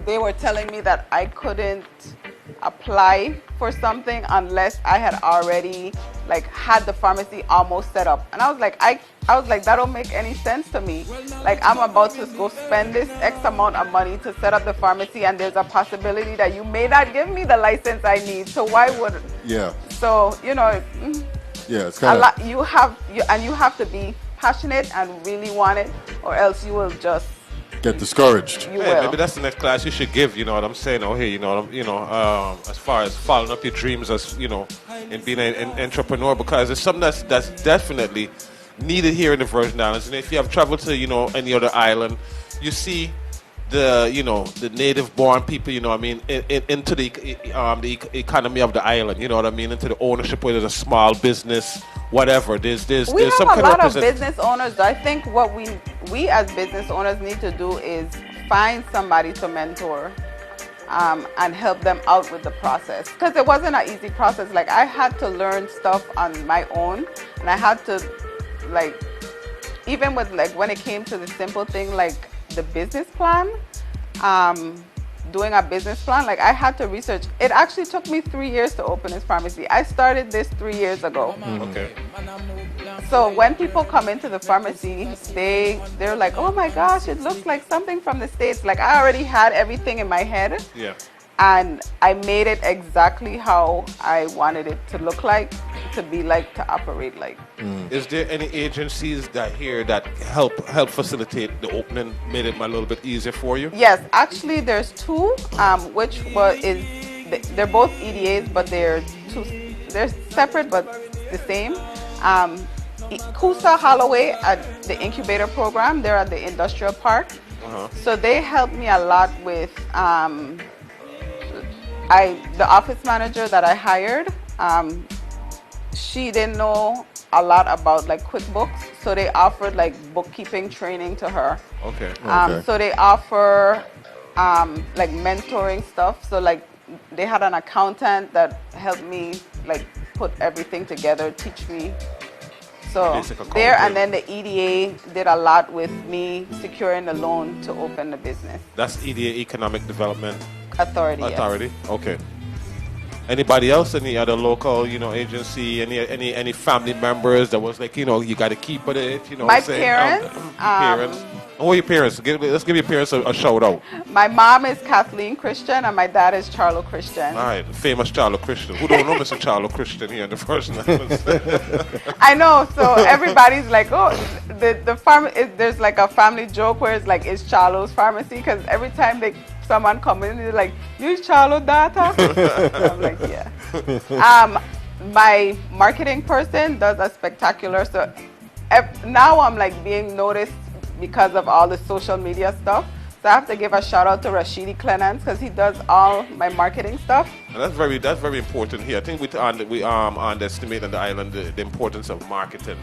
they were telling me that I couldn't apply for something unless I had already like had the pharmacy almost set up. And I was like, that don't make any sense to me. Like, I'm about to go spend this X amount of money to set up the pharmacy, and there's a possibility that you may not give me the license I need. So why would? Yeah. So Yeah, it's a kind of. lot. You have to be passionate and really want it, or else you will just Get discouraged. you Hey, will. maybe that's the next class you should give. You know what I'm saying? Oh, hey, as far as following up your dreams, as in being an entrepreneur, because it's something that's definitely needed here in the Virgin Islands. And if you have traveled to any other island, you see the native-born people, into the economy of the island. You know what I mean? Into the ownership, where there's a small business, whatever. There's We some have a kind lot of represent- business owners. I think what we as business owners need to do is find somebody to mentor and help them out with the process. Because it wasn't an easy process. Like, I had to learn stuff on my own, and I had to, like, even with, like, when it came to the simple thing like the business plan, doing a business plan, like, I had to research. It actually took me 3 years to open this pharmacy. I started this 3 years ago. Okay. So when people come into the pharmacy, they're like, oh my gosh, it looks like something from the States. Like, I already had everything in my head. Yeah. And I made it exactly how I wanted it to look like, to be like, to operate like. Is there any agencies that help facilitate the opening, made it a little bit easier for you? Yes, actually there's two, they're both EDAs, but they're separate but the same. Kisha Holloway at the incubator program, they're at the industrial park. So they helped me a lot with the office manager that I hired. She didn't know a lot about like QuickBooks, so they offered like bookkeeping training to her. Okay. So they offer like mentoring stuff. So like they had an accountant that helped me like put everything together, teach me. So Basic there, accounting. and then the EDA did a lot with me securing the loan to open the business. That's EDA, Economic Development Authority. yes. Authority. Okay. Anybody else? Any other local, agency? Any family members that was like, you got to keep with it? My what I'm saying? parents, Parents. Who are your parents? Let's give your parents a shout out. My mom is Kathleen Christian and my dad is Charlo Christian. All right, famous Charlo Christian. Who don't know Mr. Charlo Christian here in the Virgin Islands? I know, so everybody's like, oh, there's like a family joke where it's like, it's Charlo's pharmacy, because every time someone comes in, they're like, you Charlo data? I'm like, yeah. My marketing person does a spectacular, so now I'm like being noticed because of all the social media stuff. So I have to give a shout out to Rashidi Clements, because he does all my marketing stuff. And that's very important here. I think we underestimate on the island the importance of marketing.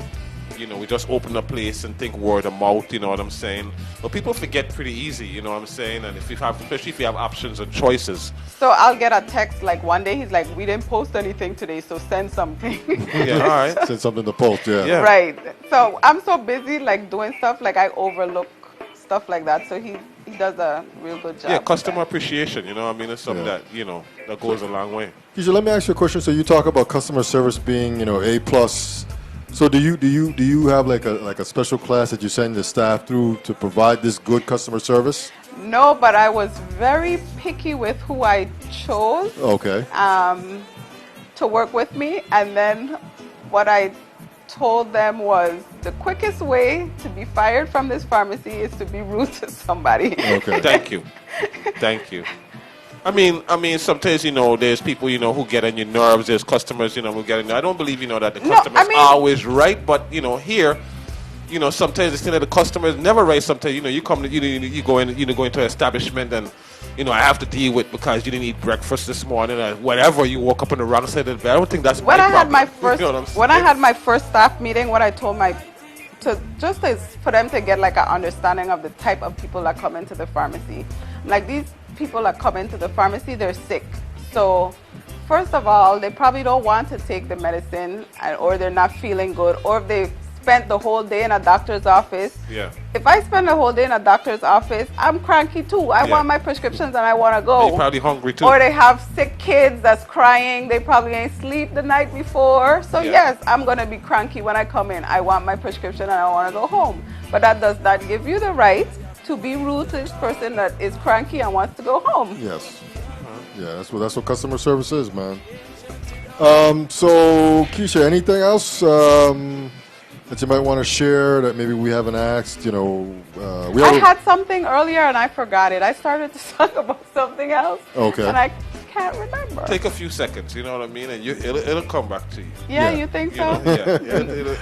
We just open a place and think word of mouth, you know what I'm saying? But people forget pretty easy, you know what I'm saying? And especially if you have options and choices. So I'll get a text like one day, he's like, we didn't post anything today, so send something. Yeah, all right. Send something to post, yeah. Yeah. Right. So I'm so busy like doing stuff, like I overlook stuff like that. So he does a real good job. Yeah, with customer that. appreciation, I mean, it's something Yeah. that goes a long way. Kisha, let me ask you a question. So you talk about customer service being, A plus. So do you have like a special class that you send the staff through to provide this good customer service? No, but I was very picky with who I chose Okay. to work with me. And then what I told them was the quickest way to be fired from this pharmacy is to be rude to somebody. Okay. Thank you. I mean, sometimes, there's people, who get on your nerves. There's customers, who get on. I don't believe, that the customer's always right. But, here, sometimes it's that the customer is never right. Sometimes, you come to, you go into an establishment and, I have to deal with because you didn't eat breakfast this morning or whatever. You woke up on the wrong side of the bed. I don't think that's When my I had problem. my first, You know what I'm saying? when I had my first staff meeting, what I told for them to get like an understanding of the type of people that come into the pharmacy. Like, these people that come into the pharmacy, they're sick. So first of all, they probably don't want to take the medicine, or they're not feeling good, or if they spent the whole day in a doctor's office. Yeah. If I spend the whole day in a doctor's office, I'm cranky too. I want my prescriptions and I want to go. You're probably hungry too. Or they have sick kids that's crying. They probably ain't sleep the night before. So yes, I'm going to be cranky when I come in. I want my prescription and I want to go home. But that does not give you the right to be rude to this person that is cranky and wants to go home. Yes. Yeah, that's what customer service is, man. So, Kisha, anything else that you might want to share that maybe we haven't asked? You know, I had something earlier and I forgot it. I started to talk about something else. Okay. And I can't remember. Take a few seconds, you know what I mean, and it'll come back to you. Yeah, you think so?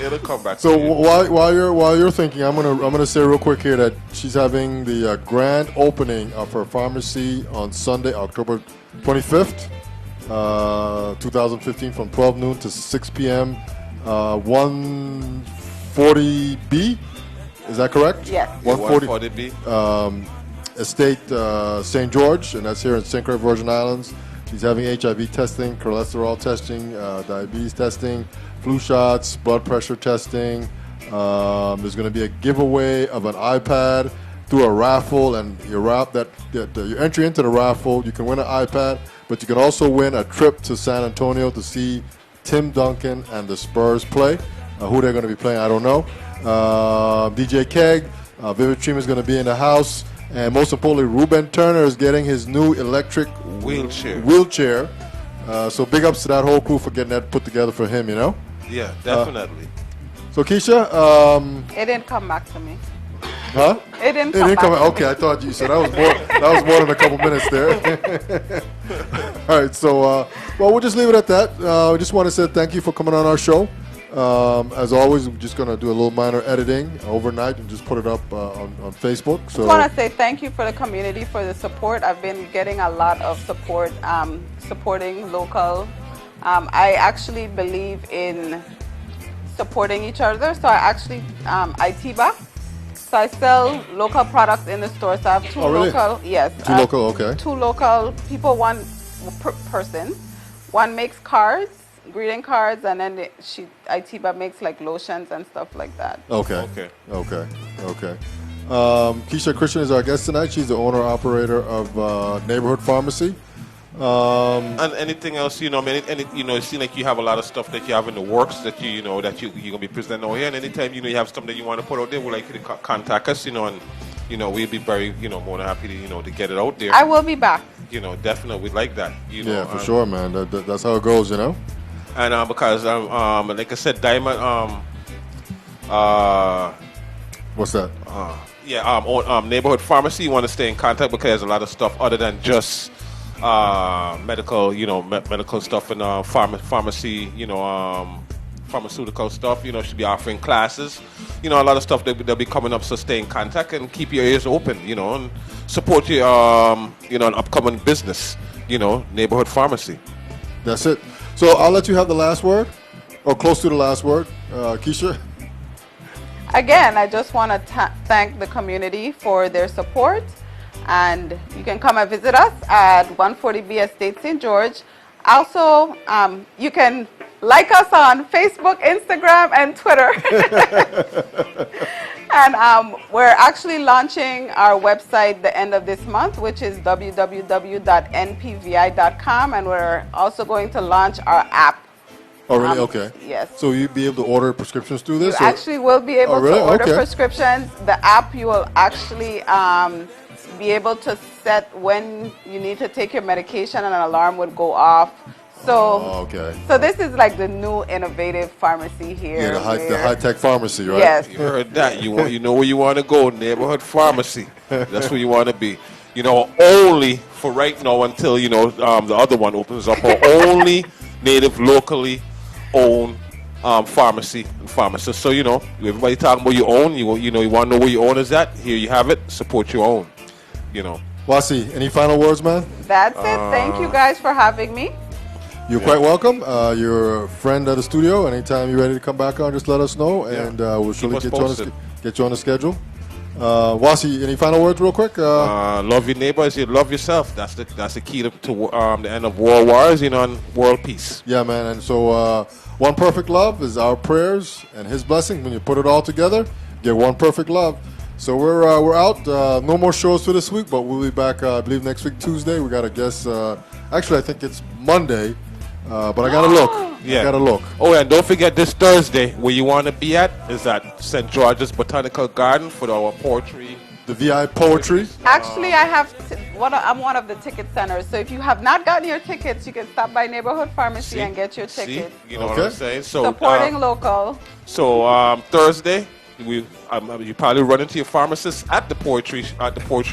It'll come back. So to you. while you're thinking, I'm gonna say real quick here that she's having the grand opening of her pharmacy on Sunday, October 25th, 2015, from 12 noon to 6 p.m. 140B. Is that correct? Yes. 140B. Estate St. George, and that's here in St. Croix, Virgin Islands. She's having HIV testing, cholesterol testing, diabetes testing, flu shots, blood pressure testing. There's going to be a giveaway of an iPad through a raffle, and your entry into the raffle, you can win an iPad, but you can also win a trip to San Antonio to see Tim Duncan and the Spurs play. Who they're going to be playing, I don't know. DJ Keg, Vivid Dream is going to be in the house. And most importantly, Ruben Turner is getting his new electric wheelchair. So big ups to that whole crew for getting that put together for him, you know? Yeah, definitely. So Kisha, it didn't come back to me. Huh? It didn't come back. Okay, I thought you said that was more than a couple minutes there. All right, so well, we'll just leave it at that. We just want to say thank you for coming on our show. As always, we're just going to do a little minor editing overnight and just put it up on Facebook. So I just want to say thank you for the community for the support. I've been getting a lot of support, supporting local. I actually believe in supporting each other. So I actually, ITBA. So I sell local products in the store. So I have two local, yes. Two local, okay. Two local people, one person. One makes cards. Greeting cards, and then ITBA makes like lotions and stuff like that. Okay. Kisha Christian is our guest tonight. She's the owner operator of Neighborhood Pharmacy. And anything else, you know, it seems like you have a lot of stuff that you have in the works that you're gonna be presenting over here. And anytime you have something that you want to put out there, we'd like you to contact us, and we'd be very more than happy to to get it out there. I will be back. Definitely, we'd like that. Yeah, for sure, man. That's how it goes, And because like I said, Diamond, what's that? Neighborhood Pharmacy. You want to stay in contact because there's a lot of stuff other than just medical, medical stuff and pharmacy, pharmaceutical stuff. Should be offering classes. A lot of stuff that'll be coming up. So stay in contact and keep your ears open. And support your an upcoming business. Neighborhood Pharmacy. That's it. So I'll let you have the last word, or close to the last word, Kisha. Again, I just want to thank the community for their support, and you can come and visit us at 140B Estate St. George. Also, you can like us on Facebook, Instagram, and Twitter. And we're actually launching our website the end of this month, which is www.npvi.com, and we're also going to launch our app. Oh, really? Okay. Yes. So you'll be able to order prescriptions through this? You actually will be able really? to order Okay. prescriptions. The app, you will actually be able to set when you need to take your medication, and an alarm would go off. So, So this is like the new innovative pharmacy here. Yeah, the high-tech pharmacy, right? Yes. You heard that. You know where you want to go, Neighborhood Pharmacy. That's where you want to be. Only for right now until, the other one opens up. Only native, locally owned pharmacy and pharmacist. So, everybody talking about your own. You want to know where your own is at? Here you have it. Support your own, Wasi, any final words, man? That's it. Thank you guys for having me. You're quite welcome. You're a friend of the studio. Anytime you're ready to come back on, just let us know, and we'll surely get you on the schedule. Wasi, any final words, real quick? Love your neighbor as you love yourself. That's the key to the end of world wars, and world peace. Yeah, man. And so, one perfect love is our prayers and His blessing. When you put it all together, get one perfect love. So we're out. No more shows for this week, but we'll be back. I believe next week Tuesday. We got a guest. Actually, I think it's Monday. But I gotta look. Yeah. I gotta look. Oh, and don't forget this Thursday, where you want to be at is at St. George's Botanical Garden for our poetry. The VI Poetry. Actually, I'm one of the ticket centers. So if you have not gotten your tickets, you can stop by Neighborhood Pharmacy and get your tickets. You know what I'm saying? So supporting local. So Thursday, you probably run into your pharmacist at the poetry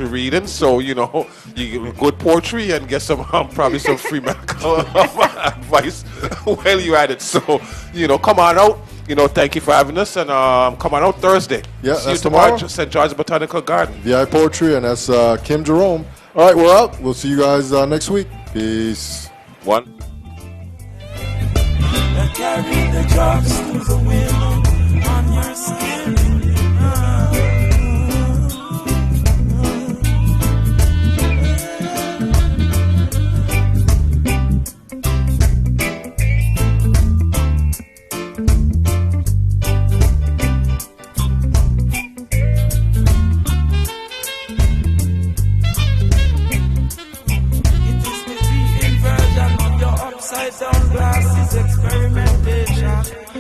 reading. So you get good poetry and get some probably some free medical advice while you're at it. So come on out. Thank you for having us, and come on out Thursday. Yeah, see that's you tomorrow. tomorrow. St. George's Botanical Garden. VI Poetry, and that's Kim Jerome. All right, we're out. We'll see you guys next week. Peace. One. Carry the drugs to the wind on your skin. Upside down glasses experimentation.